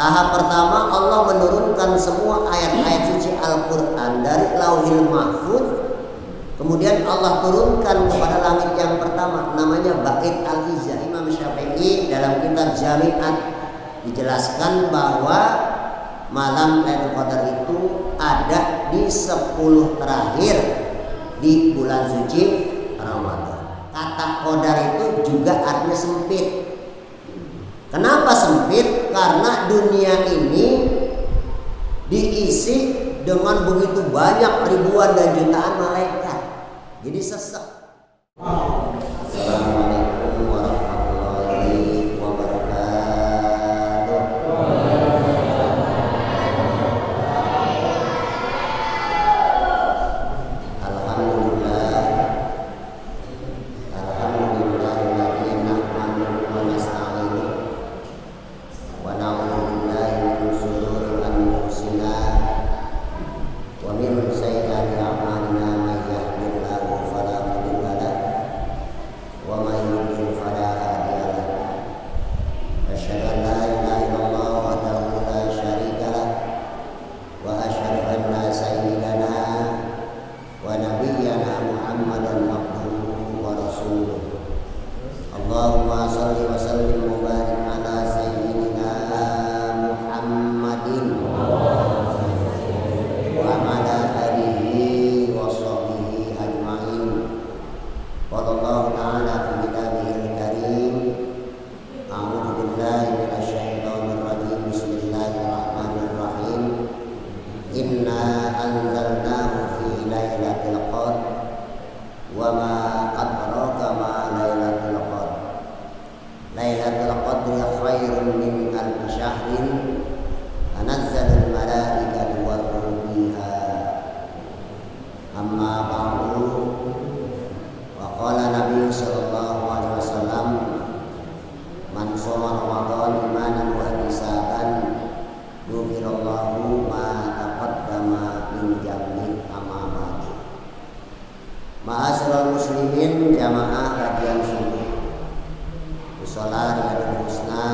Tahap pertama, Allah menurunkan semua ayat-ayat suci Al-Quran dari Lauhil Mahfuz. Kemudian Allah turunkan kepada langit yang pertama, namanya Bait Al-Izzah. Imam Syafi'i dalam kitab Jami'at dijelaskan bahwa malam Lailatul Qadar itu ada di 10 terakhir di bulan suci Ramadan. Kata qadar itu juga artinya sempit. Kenapa sempit? Karena dunia ini diisi dengan begitu banyak ribuan dan jutaan malaikat. Jadi sesek. Assalamualaikum warahmatullahi wabarakatuh. Alhamdulillah. Alhamdulillahilladzi nahmaduhu wa nasta'inuhu wa na'udzu billahi min shururi anfusina wa min sayyiati a'malina may yahdihillahu fala mudilla lahu wa may yudlil fala hadiya lahu. Asyhadu an la ilaha illallah wahdahu la syarika lahu wa asyhadu anna sayyidana wa nabiyyana Muhammadan abduhu wa rasuluh. Allahumma shalli wa sallim wa barik ala sayyidina Muhammadin wa ala alihi wa sahbihi ajma'in. Wallahu ta'ala fi kitabihil karim. A'udzu billahi minasy syaithanir rajim. Bismillahirrahmanirrahim. Inna anzalnahu fi lailatul qadr wa ma adraka ma lailatul qadr. Lailatul qadri khairun min alfi syahrin tanazzalul malaikatu war ruhu fiha. Amma ba'du. Wa qala Nabi sallallahu alaihi wasallam, man shoma Ramadan imanan wa ihtisaban ghufirallahu ma taqaddama min dhanbi amamati. Ma'asyiral muslimin, jamaah kajian subuh Mushola Riyadul Husna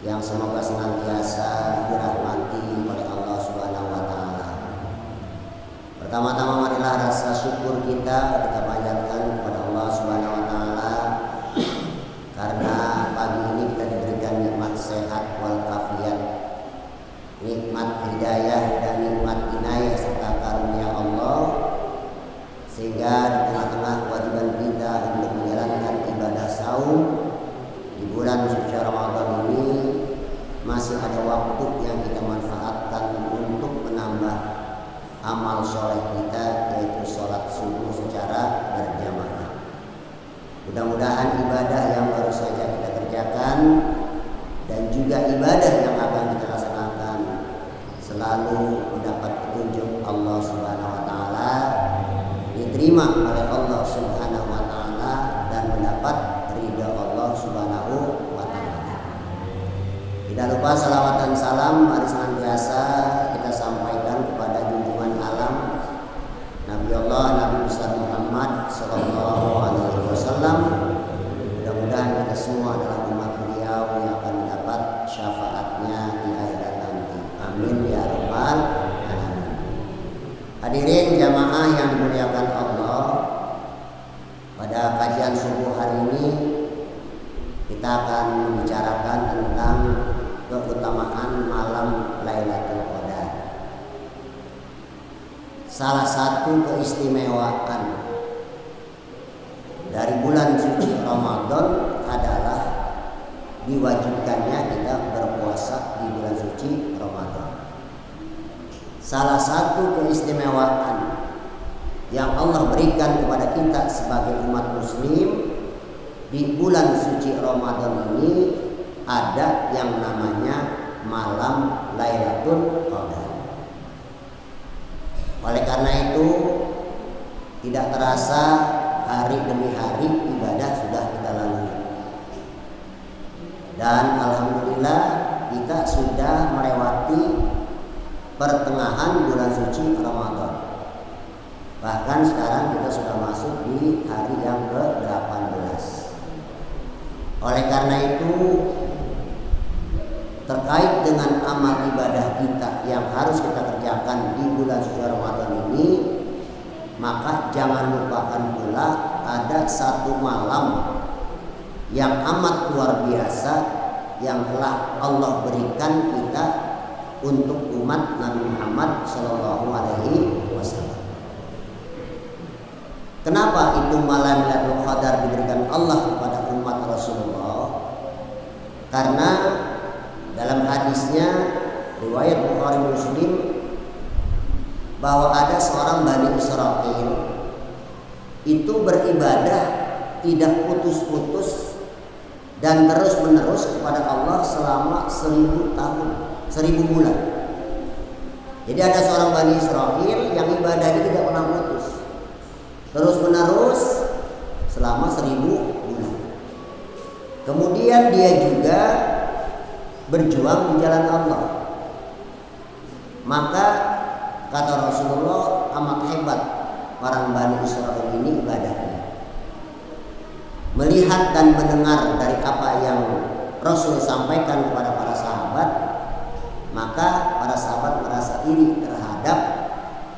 yang semoga senantiasa dirahmati oleh Allah Subhanahu wa taala. Pertama-tama marilah rasa syukur kita panjatkan kepada Allah Subhanahu wa taala karena pagi ini kita diberikan nikmat sehat wal afiat, nikmat hidayah dan nikmat inayah serta karunia Allah, sehingga di tengah-tengah kewajiban kita untuk menjalankan ibadah saum di bulan suci Ramadan ini masih ada waktu yang kita manfaatkan untuk menambah amal soleh kita, yaitu sholat subuh secara berjamaah. Mudah-mudahan ibadah yang baru saja kita kerjakan dan juga ibadah yang akan kita laksanakan selalu mendapat petunjuk Allah Subhanahu wa taala, diterima oleh Allah Subhanahu wa taala dan mendapat ridha Allah Subhanahu wa taala. Tidak lupa salawat dan salam mari senantiasa kita sampaikan kepada junjungan alam Nabi Allah Nabi besar Muhammad sallallahu alaihi wasallam. Mudah-mudahan kita semua adalah umat beliau yang akan mendapat syafaatnya di akhirat nanti. Amin ya rabbal alamin. Hadirin jamaah yang dimuliakan Allah, pada kajian subuh hari ini kita akan membicarakan tentang keutamaan malam Lailatul Qadar. Salah satu keistimewaan dari bulan suci Ramadan adalah diwajibkannya kita berpuasa. salah satu keistimewaan yang Allah berikan kepada kita sebagai umat muslim di bulan suci Ramadan ini ada yang namanya malam Lailatul Qadar. Oleh karena itu tidak terasa hari demi hari ibadah sudah kita lalui. Dan alhamdulillah kita sudah melewati pertengahan bulan suci Ramadan. Bahkan sekarang kita sudah masuk di hari yang ke-18. Oleh karena itu terkait dengan amal ibadah kita yang harus kita kerjakan di bulan suci Ramadan ini, maka jangan lupakan pula ada satu malam yang amat luar biasa yang telah Allah berikan kita untuk umat Nabi Muhammad Sallallahu Alaihi Wasallam. Kenapa itu malam Lailatul Qadar diberikan Allah kepada umat Rasulullah? Karena dalam hadisnya riwayat Bukhari Muslim bahwa ada seorang Bani Israil itu beribadah tidak putus-putus dan terus-menerus kepada Allah selama 1000 tahun, 1000 bulan. Jadi ada seorang Bani Israil yang ibadahnya tidak pernah putus, terus-menerus selama 1000 bulan. Kemudian dia juga berjuang di jalan Allah. Maka kata Rasulullah, amat hebat orang Bani Israil ini ibadahnya. Melihat dan mendengar dari apa yang Rasul sampaikan kepada para sahabat, maka para sahabat merasa iri terhadap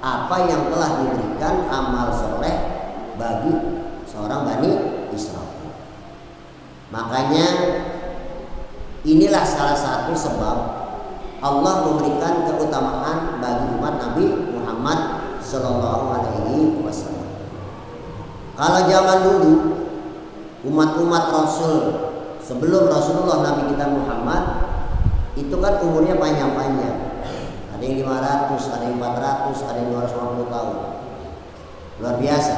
apa yang telah diberikan amal soleh bagi seorang Bani Israil. Makanya inilah salah satu sebab Allah memberikan keutamaan bagi umat Nabi Muhammad Sallallahu Alaihi Wasallam. Kalau zaman dulu umat-umat Rasul sebelum Rasulullah Nabi kita Muhammad itu kan umurnya panjang-panjang. Ada yang 500, ada yang 400, ada yang 250 tahun. Luar biasa.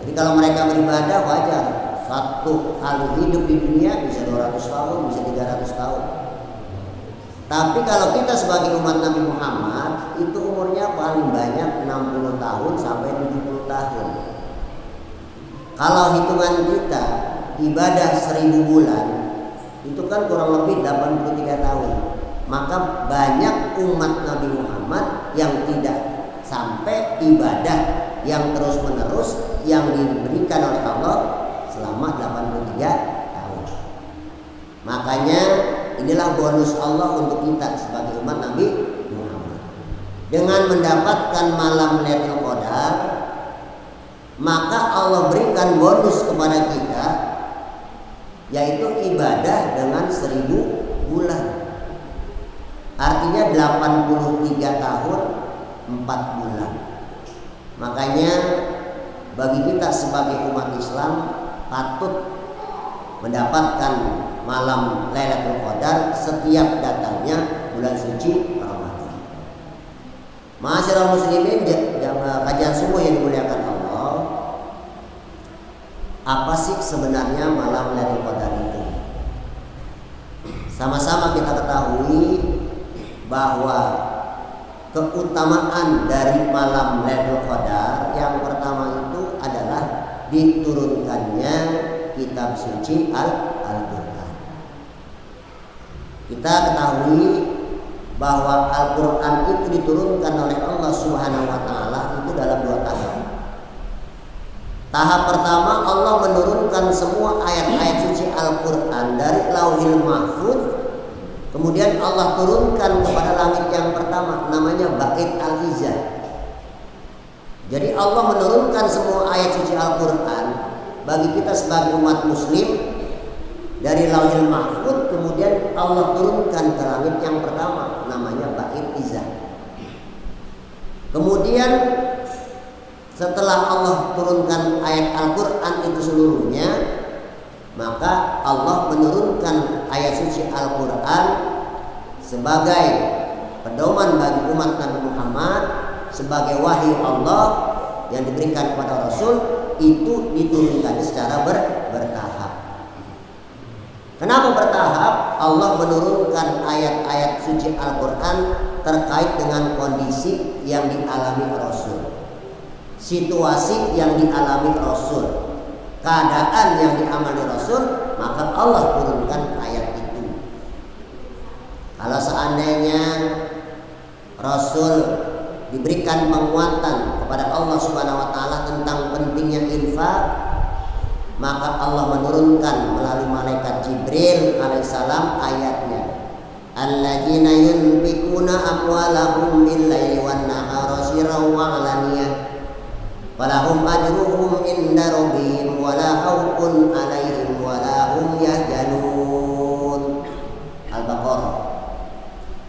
Jadi kalau mereka beribadah wajar. Satu kali hidup di dunia bisa 200 tahun, bisa 300 tahun. Tapi kalau kita sebagai umat Nabi Muhammad itu umurnya paling banyak 60 tahun sampai 70 tahun. Kalau hitungan kita ibadah 1000 bulan itu kan kurang lebih 83 tahun. Maka banyak umat Nabi Muhammad yang tidak sampai ibadah yang terus-menerus yang diberikan oleh Allah selama 83 tahun. Makanya inilah bonus Allah untuk kita sebagai umat Nabi Muhammad. Dengan mendapatkan malam Lailatul Qadar, maka Allah berikan bonus kepada kita, yaitu ibadah dengan 1000 bulan. Artinya 83 tahun 4 bulan. Makanya bagi kita sebagai umat Islam patut mendapatkan malam Lailatul Qadar setiap datangnya bulan suci Ramadan. Ma'asyiral muslimin, kajian subuh yang dimuliakan Allah, apa sih sebenarnya malam Lailatul Qadar itu? Sama-sama kita ketahui bahwa keutamaan dari malam Lailatul Qadar yang pertama itu adalah diturunkannya kitab suci Al-Quran. Kita ketahui bahwa Al-Quran itu diturunkan oleh Allah Subhanahu wa Ta'ala itu dalam 2 tahap. Tahap pertama, Allah menurunkan semua ayat-ayat suci Al-Quran dari Lauhil Mahfuz. Kemudian Allah turunkan kepada langit yang pertama, namanya Bait Al-Izzah. Jadi Allah menurunkan semua ayat suci Al-Quran bagi kita sebagai umat muslim dari Lauhil Mahfuz. Kemudian Allah turunkan ke langit yang pertama, namanya Bait Izzah. Kemudian setelah Allah turunkan ayat Al-Quran itu seluruhnya, maka Allah menurunkan ayat suci Al-Quran sebagai pedoman bagi umat Nabi Muhammad sebagai wahyu Allah yang diberikan kepada Rasul itu diturunkan secara bertahap. Kenapa bertahap? Allah menurunkan ayat-ayat suci Al-Quran terkait dengan kondisi yang dialami Rasul, situasi yang dialami Rasul, keadaan yang diamali Rasul, maka Allah turunkan ayat itu. Kalau seandainya Rasul diberikan penguatan kepada Allah Subhanahu wa taala tentang pentingnya infak, maka Allah menurunkan melalui malaikat Jibril alaihissalam ayatnya, alladzina yunfikuna amwalahum bil-laili wan-nahari sirran wa 'alaniyah falahum ajruhum inda rabbihim wala khaufun 'alaihim wala hum yahzanun. Al-Baqarah.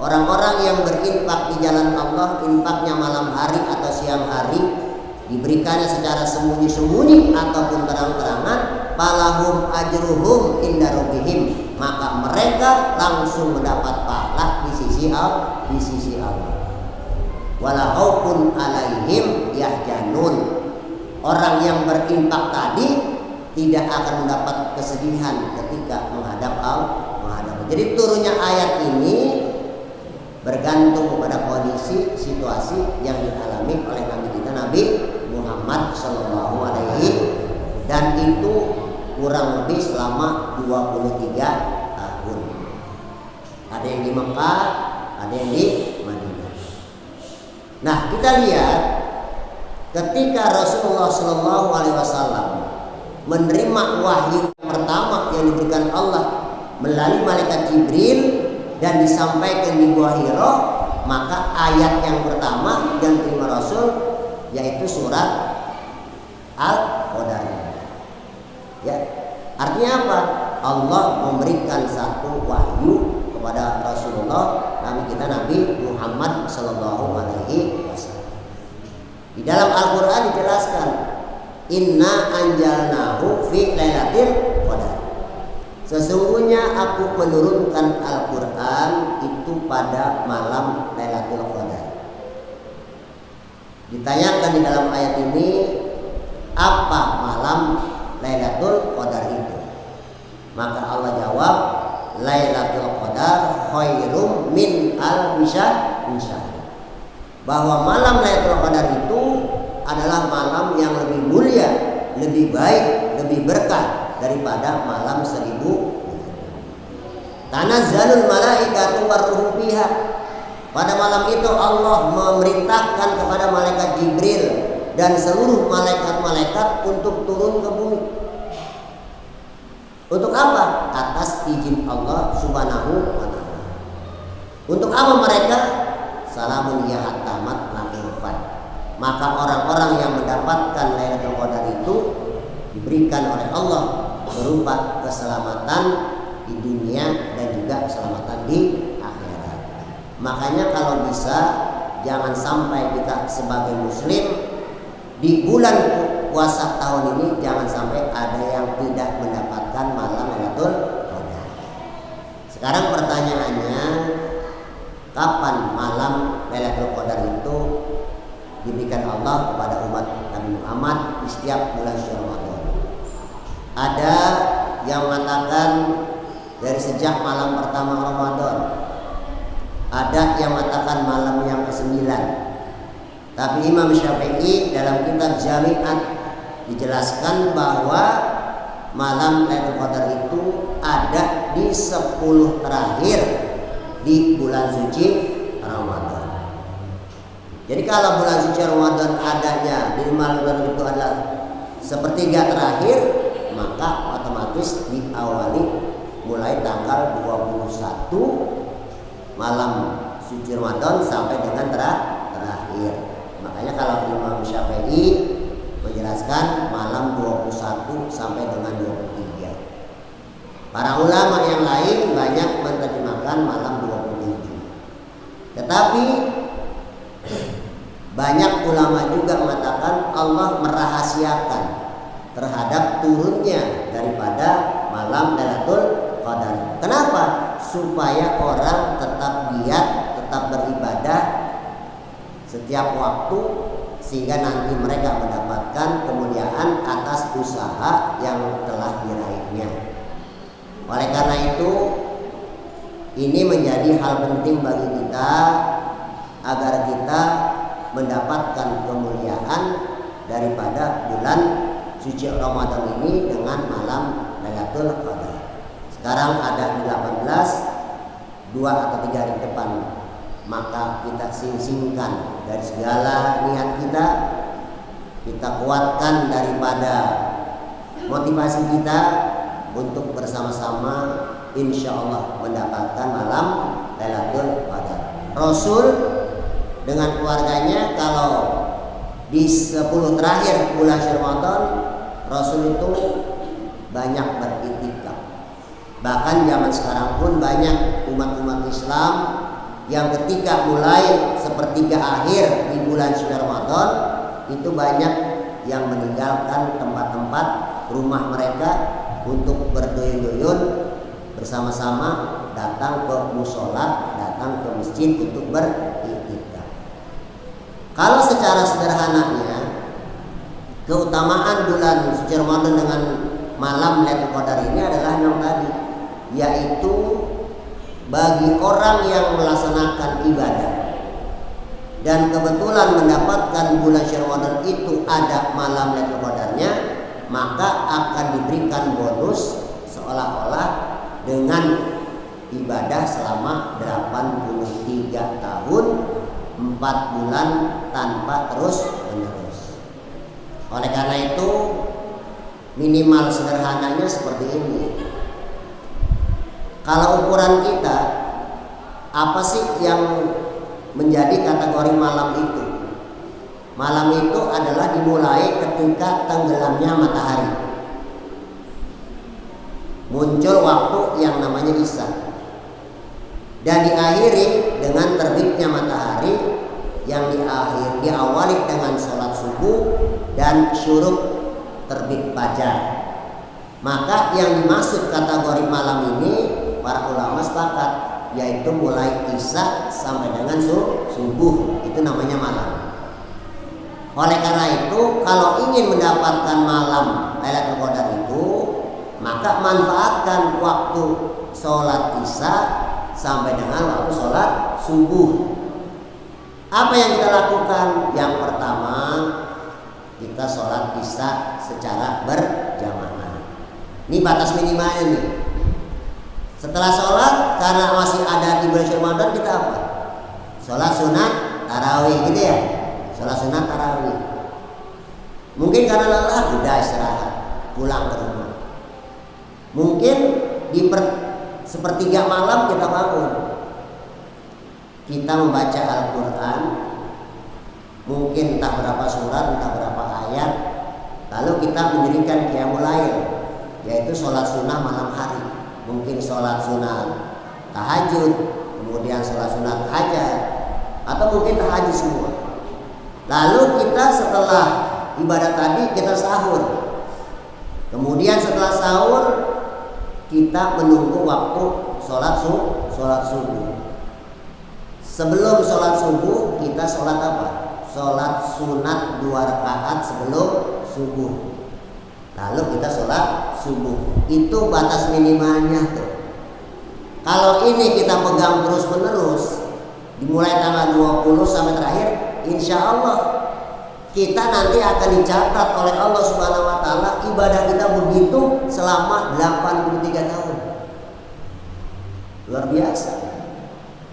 Orang-orang yang berinfak di jalan Allah, infaknya malam hari atau siang hari, diberikannya secara sembunyi-sembunyi ataupun terang-terangan, falahum ajruhum inda rabbihim, maka mereka langsung mendapat pahala di sisi Allah. Wala khaufun alaihim yahzanun. Orang yang berinfak tadi tidak akan mendapat kesedihan ketika menghadap Allah. Jadi turunnya ayat ini bergantung kepada kondisi situasi yang dialami oleh Nabi kita Nabi Muhammad Sallallahu Alaihi, dan itu kurang lebih selama 23 tahun. Ada yang di Mekah, ada yang di Madinah. Nah, kita lihat ketika Rasulullah Sallallahu Alaihi Wasallam menerima wahyu pertama yang diberikan Allah melalui malaikat Jibril dan disampaikan di Gua Hira, maka ayat yang pertama yang terima Rasul yaitu surat Al-Qadar. Ya, artinya apa? Allah memberikan satu wahyu kepada Rasulullah Nabi kita Nabi Muhammad Sallallahu Alaihi Wasallam. Di dalam Al-Quran dijelaskan, Inna anjalnahu fi lailatul qadar. Sesungguhnya aku menurunkan Al-Quran itu pada malam Lailatul Qadar. Ditanyakan di dalam ayat ini, apa malam Lailatul Qadar itu? Maka Allah jawab, Lailatul Qadar khairum min alfi syahr. Bahwa malam Lailatul Qadar itu adalah malam yang lebih mulia, lebih baik, lebih berkah daripada malam 1000 bulan. Tanazzalul malaikatu warruhu fiha. Pada malam itu Allah memerintahkan kepada malaikat Jibril dan seluruh malaikat-malaikat untuk turun ke bumi. Untuk apa? Atas izin Allah Subhanahu wa taala. Untuk apa mereka? Salamun ya hatamat lahirfan. Maka orang-orang yang mendapatkan Lailatul Qadar itu diberikan oleh Allah berupa keselamatan di dunia dan juga keselamatan di akhirat. Makanya kalau bisa jangan sampai kita sebagai muslim di bulan puasa tahun ini jangan sampai ada yang tidak mendapatkan malam Lailatul Qadar. Sekarang pertanyaannya, kapan malam Lailatul Qadar itu diberikan Allah kepada umat Nabi Muhammad di setiap bulan Ramadan? Ada yang mengatakan dari sejak malam pertama Ramadan, ada yang mengatakan malam yang ke-9. Tapi Imam Syafi'i dalam kitab Jami'at dijelaskan bahwa malam Lailatul Qadar itu ada di 10 terakhir di bulan suci Ramadan. Jadi kalau bulan suci Ramadan adanya di malam itu adalah sepertiga terakhir, maka otomatis diawali mulai tanggal 21 malam suci Ramadan sampai dengan terakhir. Makanya kalau Imam Syafi'i menjelaskan malam 21 sampai dengan 23. Para ulama yang lain banyak menerjemahkan malam 27. Tetapi banyak ulama juga mengatakan Allah merahasiakan terhadap turunnya daripada malam Lailatul Qadar. Kenapa? Supaya orang tetap giat, tetap beribadah setiap waktu, sehingga nanti mereka mendapatkan kemuliaan atas usaha yang telah diraihnya. Oleh karena itu, ini menjadi hal penting bagi kita agar kita mendapatkan kemuliaan daripada bulan suci Ramadan ini dengan malam Lailatul Qadar. Sekarang ada 18, 2 atau 3 hari depan, maka kita sing-singkan dari segala niat kita kuatkan daripada motivasi kita untuk bersama-sama insya Allah mendapatkan malam Lailatul Qadar. Rasul dengan keluarganya kalau di 10 terakhir bulan Ramadan, Rasul itu banyak beriktikaf. Bahkan zaman sekarang pun banyak umat-umat Islam yang ketika mulai sepertiga akhir di bulan suci Ramadan itu banyak yang meninggalkan tempat-tempat rumah mereka untuk berduyun-duyun bersama-sama datang ke musola, datang ke masjid untuk beriktikaf. Kalau secara sederhananya keutamaan bulan suci Ramadan dengan malam Lailatul Qadar ini adalah yang tadi, yaitu bagi orang yang melaksanakan ibadah dan kebetulan mendapatkan bulan Ramadan itu ada malam Lailatul Qadarnya, maka akan diberikan bonus seolah-olah dengan ibadah selama 83 tahun 4 bulan tanpa terus menerus. Oleh karena itu minimal sederhananya seperti ini. Kalau ukuran kita, apa sih yang menjadi kategori malam itu? Malam itu adalah dimulai ketika tenggelamnya matahari, muncul waktu yang namanya isya, dan diakhiri dengan terbitnya matahari yang diawali dengan sholat subuh dan syuruk terbit fajar. Maka yang dimaksud kategori malam ini para ulama sepakat, yaitu mulai isya sampai dengan subuh, itu namanya malam. Oleh karena itu, kalau ingin mendapatkan malam Lailatul Qadar itu, maka manfaatkan waktu sholat isya sampai dengan waktu sholat subuh. Apa yang kita lakukan? Yang pertama, kita sholat isya secara berjamaah. Ini batas minimalnya nih. Setelah sholat, karena masih ada di bulan Ramadan, kita apa? Sholat sunat tarawih gitu ya. Sholat sunat tarawih. Mungkin karena lelah, udah istirahat, pulang ke rumah. Mungkin di sepertiga malam kita bangun, kita membaca Al-Quran, mungkin entah berapa surat, entah berapa ayat, lalu kita mendirikan qiyamul lail, yaitu sholat sunnah malam hari. Mungkin sholat sunat tahajud, kemudian sholat sunat hajat, atau mungkin tahajud semua. Lalu kita setelah ibadah tadi kita sahur. Kemudian setelah sahur kita menunggu waktu sholat subuh. Sebelum sholat subuh kita sholat apa? Sholat sunat 2 rakaat sebelum subuh. Lalu kita sholat subuh. Itu batas minimalnya tuh. Kalau ini kita pegang terus menerus, dimulai tanggal 20 sampai terakhir, insya Allah kita nanti akan dicatat oleh Allah Subhanahu Wa Taala ibadah kita begitu selama 83 tahun. Luar biasa.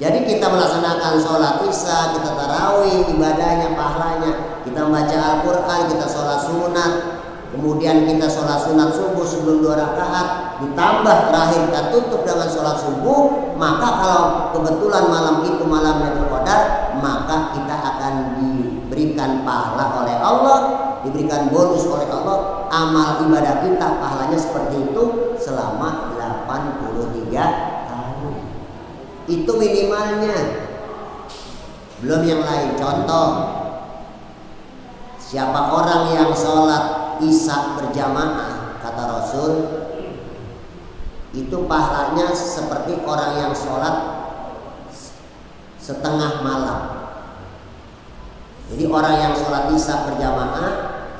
Jadi kita melaksanakan sholat isya, kita tarawih, ibadahnya, pahalanya, kita membaca Al-Quran, kita sholat sunat, kemudian kita sholat sunat subuh sebelum 2 rakaat, ditambah terakhir kita tutup dengan sholat subuh. Maka kalau kebetulan malam itu malam Lailatul Qadar, maka kita akan diberikan pahala oleh Allah, diberikan bonus oleh Allah. Amal ibadah kita pahalanya seperti itu selama 83 tahun. Itu minimalnya, belum yang lain. Contoh, siapa orang yang sholat isya berjamaah, kata Rasul, itu pahalanya seperti orang yang sholat setengah malam. Jadi orang yang sholat isya berjamaah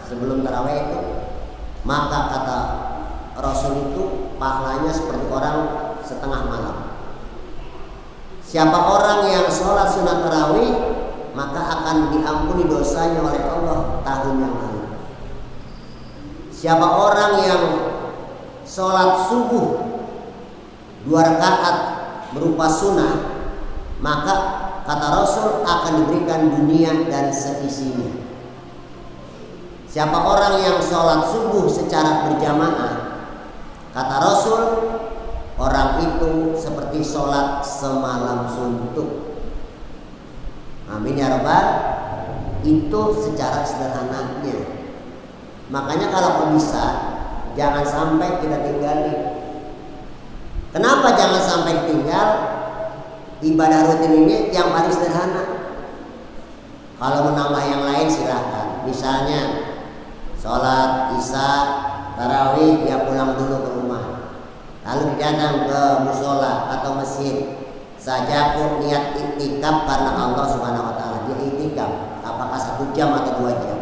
sebelum tarawih itu, maka kata Rasul itu pahalanya seperti orang setengah malam. Siapa orang yang sholat sunat tarawih, maka akan diampuni dosanya oleh Allah tahun yang lalu. Siapa orang yang sholat subuh 2 rakaat berupa sunnah, maka kata Rasul akan diberikan dunia dan seisinya. Siapa orang yang sholat subuh secara berjamaah, kata Rasul, orang itu seperti sholat semalam suntuk. Amin ya rabbal. Itu secara sederhananya. Makanya kalau bisa jangan sampai kita tinggalin. Kenapa jangan sampai tinggal? Ibadah rutin ini yang paling sederhana. Kalau menambah yang lain silahkan. Misalnya sholat isya tarawih, dia pulang dulu ke rumah, lalu datang ke musola atau masjid saja pun niat iktikaf karena Allah Subhanahu wa taala. Dia iktikaf apakah 1 jam atau 2 jam.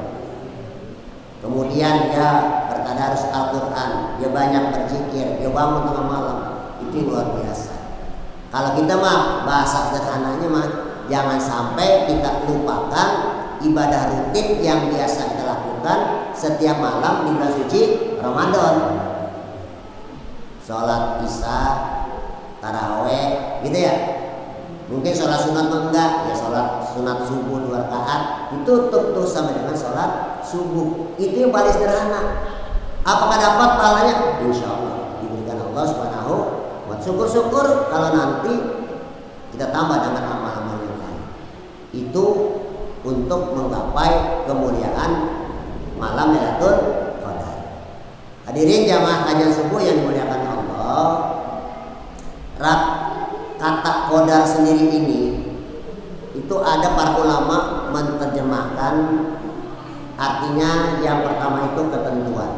Kemudian dia bertadarus Al-Qur'an, dia banyak berzikir, dia bangun tengah malam. Itu luar biasa. Kalau kita mah bahasa sederhananya mah jangan sampai kita lupakan ibadah rutin yang biasa kita lakukan setiap malam di bulan suci Ramadan. Sholat isya, taraweh, gitu ya. Mungkin sholat sunat enggak, ya sholat sunat subuh 2 rakaat ditutup tuh sama dengan sholat subuh. Itu yang paling sederhana. Apakah dapat pahalanya? Insya Allah diberikan Allah Subhanahu wa taala. Syukur-syukur kalau nanti kita tambah dengan amal-amal yang lain. Itu untuk menggapai kemuliaan malam Lailatul Qadar. Hadirin jamaah kajian subuh yang dimuliakan Allah. Kata qadar sendiri ini itu ada para ulama menerjemahkan artinya yang pertama itu ketentuan.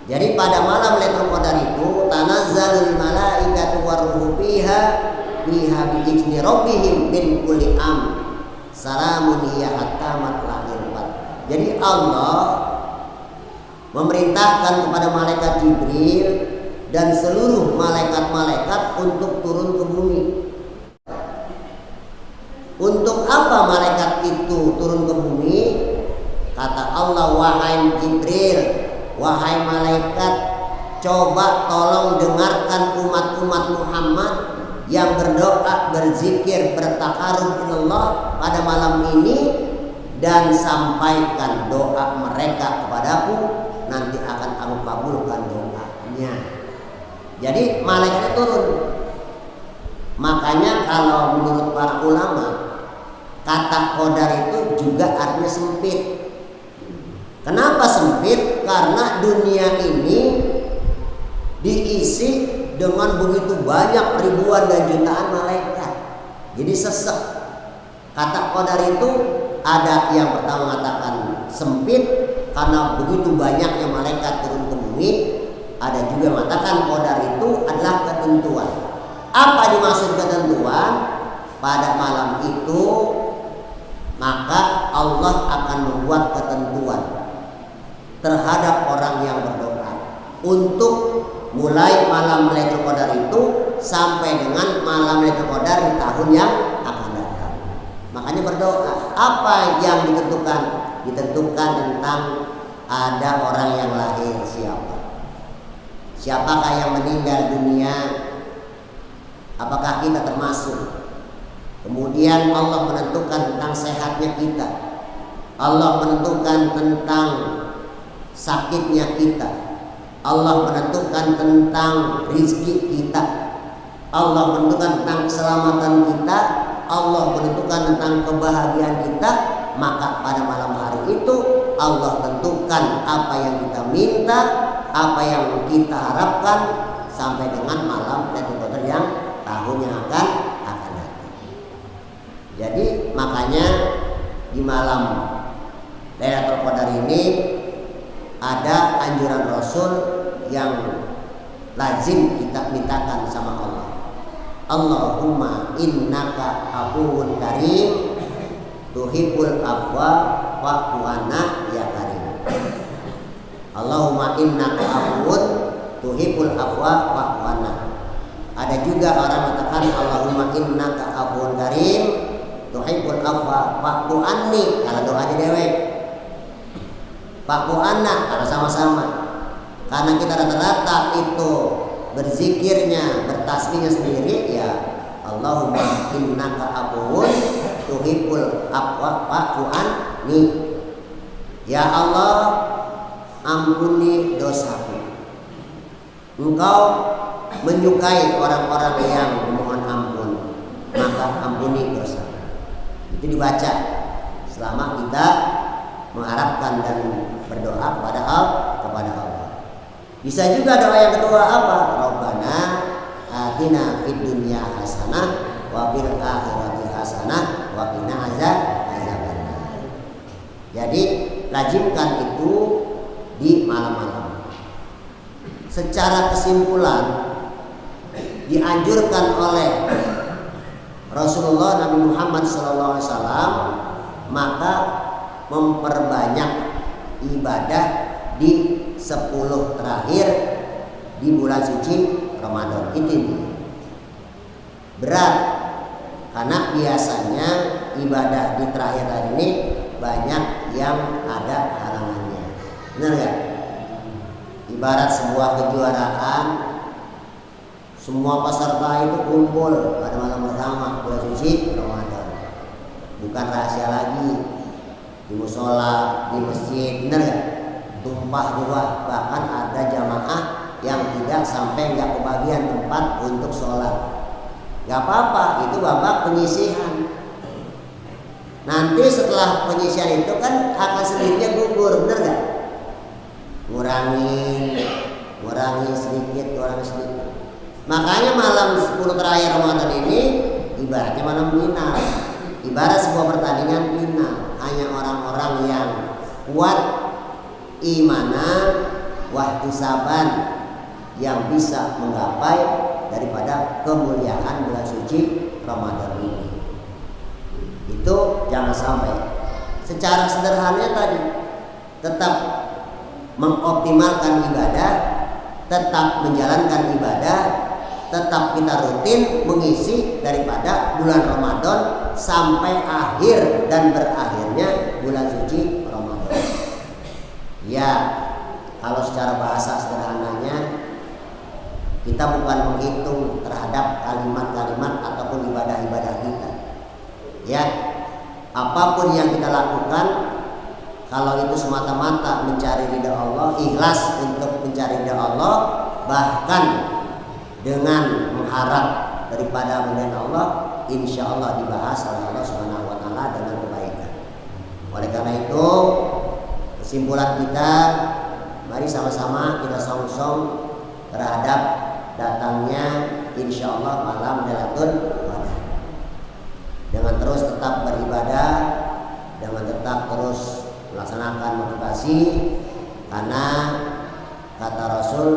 Jadi pada malam Lailatul Qadar itu tanazzalul malaikatu waruhu fiha biizni rabbihim min kulli am. Salamun hiya hatta matla'il fajr. Jadi Allah memerintahkan kepada malaikat Jibril dan seluruh malaikat-malaikat untuk turun ke bumi. Untuk apa malaikat itu turun ke bumi? Kata Allah, wahai Jibril, wahai malaikat, coba tolong dengarkan umat-umat Muhammad yang berdoa, berzikir, bertakarub ilallah pada malam ini, dan sampaikan doa mereka kepadaku, nanti akan aku kabulkan doanya. Jadi malaikat turun. Makanya kalau menurut para ulama, kata qadar itu juga artinya sempit. Kenapa sempit? Karena dunia ini diisi dengan begitu banyak ribuan dan jutaan malaikat. Jadi sesek. Kata qadar itu ada yang pertama mengatakan sempit karena begitu banyaknya malaikat turun ke bumi. Ada juga mengatakan qadar itu adalah ketentuan. Apa dimaksud ketentuan? Pada malam itu maka Allah akan membuat ketentuan terhadap orang yang berdoa untuk mulai malam Lailatul Qadar itu sampai dengan malam Lailatul Qadar di tahun yang akan datang. Makanya berdoa. Apa yang ditentukan? Ditentukan tentang ada orang yang lahir siapa. Siapakah yang meninggal dunia? Apakah kita termasuk? Kemudian Allah menentukan tentang sehatnya kita. Allah menentukan tentang sakitnya kita. Allah menentukan tentang rizki kita. Allah menentukan tentang keselamatan kita. Allah menentukan tentang kebahagiaan kita. Maka pada malam hari itu Allah tentukan apa yang kita minta, apa yang kita harapkan sampai dengan malam Lailatul Qadar yang tahun yang akan datang. Jadi makanya di malam Lailatul Qadar ini ada anjuran Rasul yang lazim kita mintakan sama Allah. Allahumma innaka afuwun karim tuhibbul afwa fa'fu anna ya karim. Allahumma innaka afuwun tuhibbul afwa fa'fu anna. Ada juga orang mengatakan Allahumma innaka afuwun karim tuhibbul afwa fa'fu anni kalau doanya dewek. Fa'fu anna kalau sama-sama. Karena kita rata-rata itu berzikirnya, bertasbihnya sendiri ya Allahumma innaka afuwun tuhibbul afwa fa'fu anni. Ya Allah, ampuni dosaku. Engkau menyukai orang-orang yang memohon ampun, maka ampuni dosa. Itu dibaca selama kita mengharapkan dan berdoa kepada Allah. Bisa juga doa yang kedua apa? Rabbana atina fid dunya hasanah wa fil akhirati hasanah wa qina azabannar. Jadi lazimkan itu di malam-malam. Secara kesimpulan dianjurkan oleh Rasulullah Nabi Muhammad SAW maka memperbanyak ibadah di 10 terakhir di bulan suci Ramadan. Itu berat karena biasanya ibadah di terakhir hari ini banyak yang ada halangannya. Benar gak? Ibarat sebuah kejuaraan, semua peserta itu kumpul pada malam pertama bulan suci Ramadan. Bukan rahasia lagi di musola, di masjid, benar gak? Tumpah juga, bahkan ada jamaah yang tidak sampai nggak kebagian tempat untuk sholat. Nggak apa-apa, itu babak penyisihan. Nanti setelah penyisihan itu kan akan sendirinya gugur, benar nggak? Ngurangi sedikit. Makanya malam 10 terakhir Ramadan ini ibaratnya malam final, ibarat sebuah pertandingan final. Hanya orang-orang yang kuat imanan wahtisaban yang bisa menggapai daripada kemuliaan bulan suci Ramadan ini. Itu jangan sampai. Secara sederhananya tadi tetap mengoptimalkan ibadah, tetap menjalankan ibadah, tetap kita rutin mengisi daripada bulan Ramadan sampai akhir dan berakhirnya bulan suci Ramadan. Ya, kalau secara bahasa sederhananya kita bukan menghitung terhadap kalimat-kalimat ataupun ibadah-ibadah kita. Ya, apapun yang kita lakukan, kalau itu semata-mata mencari ridha Allah, ikhlas untuk mencari ridha Allah, bahkan dengan mengharap daripada kemuliaan Allah, insya Allah dibahas oleh Allah Subhanahu Wa Taala dengan kebaikan. Oleh karena itu, kesimpulan kita, mari sama-sama kita song-song terhadap datangnya insya Allah malam Lailatul Qadar. Dengan terus tetap beribadah, dengan tetap terus melaksanakan motivasi, karena kata Rasul,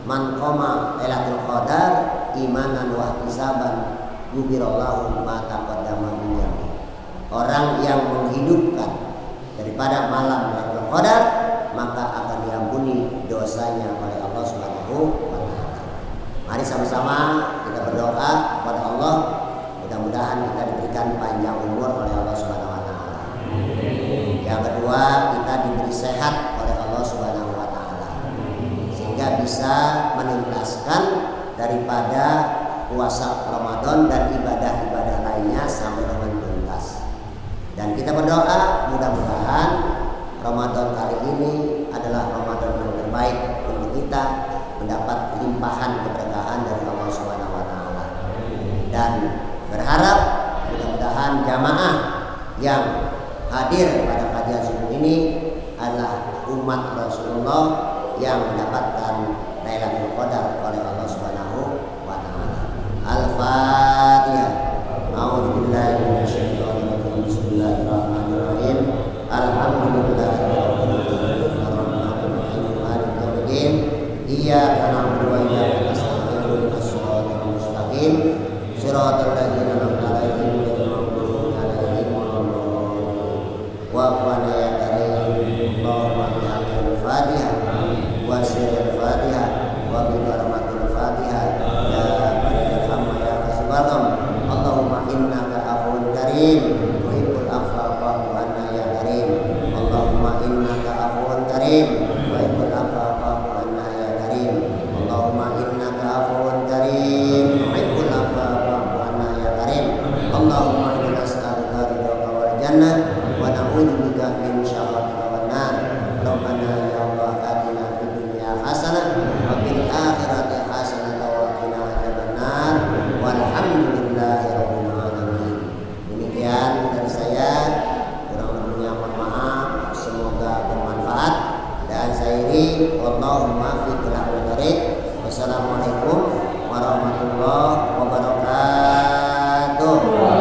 man qama Lailatul Qadar imanan wa ihtisaban ghufirallahu ma taqaddama min dhanbi. Orang yang menghidupkan daripada malam Lailatul Qadar maka akan diampuni dosanya oleh Allah Subhanahu wa taala. Mari sama-sama kita berdoa kepada Allah, mudah-mudahan kita diberikan panjang umur oleh Allah Subhanahu wa taala. Yang kedua, kita diberi sehat oleh Allah Subhanahu wa taala sehingga bisa menuntaskan daripada puasa Ramadan dan ibadah-ibadah lainnya sampai dengan tuntas. Dan kita berdoa mudah-mudahan Ramadan kali ini adalah Ramadan yang terbaik untuk kita, mendapat limpahan keberkahan dari Allah Subhanahu wa taala. Dan berharap mudah-mudahan jamaah yang hadir pada kajian subuh ini adalah umat Rasulullah yang mendapatkan Lailatul Qadar oleh Allah Subhanahu wa taala. Al-Fatihah. A'udzubillahi minasyaitonir rajim. Bismillahirrahmanirrahim. Alhamdulillahirabbil alamin. Iyyaka na'budu wa iyyaka nasta'in. Ihdinas siratal mustaqim. wabarakatuh.